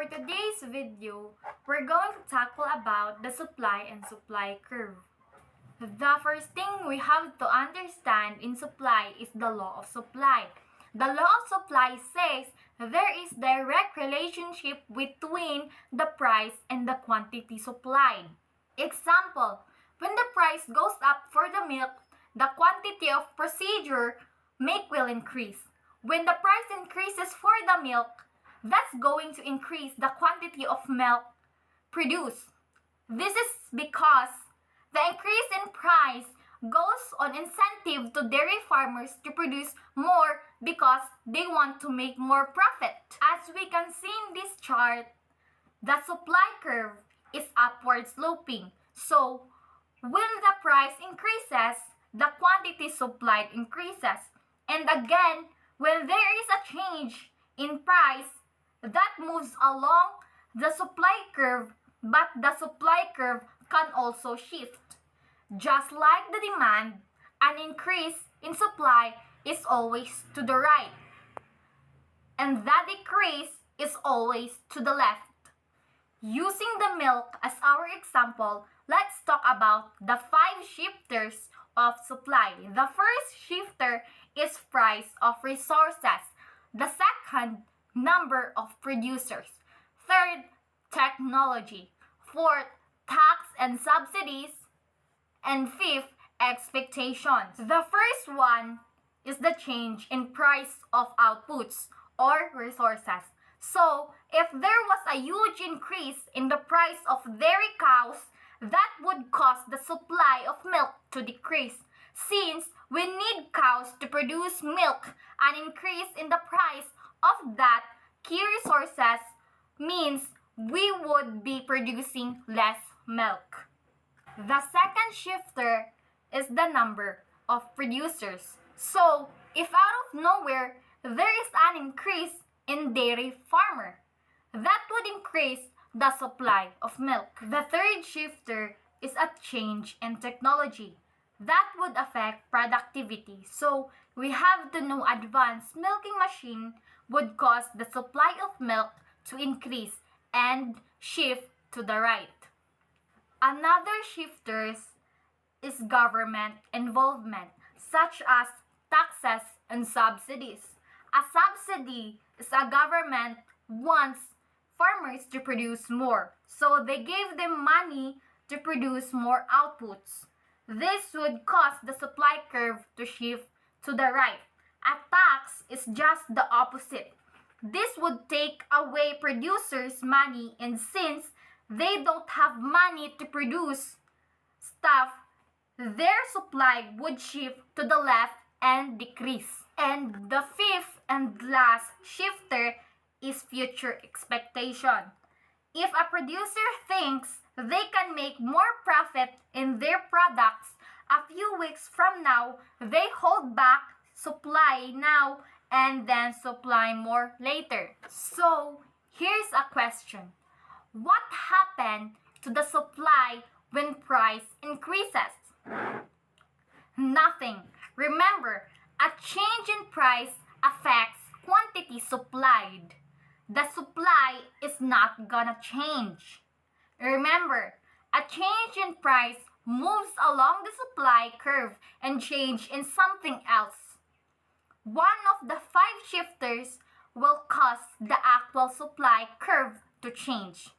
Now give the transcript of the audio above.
For today's video, we're going to tackle about the supply and supply curve. The first thing we have to understand in supply is the law of supply. The law of supply says there is direct relationship between the price and the quantity supplied. Example, when the price goes up for the milk, the quantity of procedure milk will increase. When the price increases for the milk, that's going to increase the quantity of milk produced. This is because the increase in price goes on incentive to dairy farmers to produce more because they want to make more profit. As we can see in this chart, the supply curve is upward sloping. So, when the price increases, the quantity supplied increases. And again, when there is a change in price, that moves along the supply curve, but the supply curve can also shift. Just like the demand, an increase in supply is always to the right, and the decrease is always to the left. Using the milk as our example, let's talk about the 5 shifters of supply. The first shifter is price of resources. The second, number of producers. Third, technology. Fourth, tax and subsidies. And fifth, expectations. The first one is the change in price of outputs or resources. So, if there was a huge increase in the price of dairy cows, that would cause the supply of milk to decrease. Since we need cows to produce milk, an increase in the price of that key resources means we would be producing less milk. The second shifter is the number of producers. So, if out of nowhere there is an increase in dairy farmer, that would increase the supply of milk. The third shifter is a change in technology. That would affect productivity. So, we have to know advanced milking machine would cause the supply of milk to increase and shift to the right. Another shifters is government involvement, such as taxes and subsidies. A subsidy is a government wants farmers to produce more, so they gave them money to produce more outputs. This would cause the supply curve to shift to the right. A tax is just the opposite. This would take away producers' money, and since they don't have money to produce stuff, their supply would shift to the left and decrease. And the fifth and last shifter is future expectation. If a producer thinks they can make more profit in their products a few weeks from now, they hold back supply now and then supply more later. So, here's a question. What happened to the supply when price increases? Nothing. Remember, a change in price affects quantity supplied. The supply is not gonna change. Remember, a change in price moves along the supply curve and change in something else. One of the 5 shifters will cause the actual supply curve to change.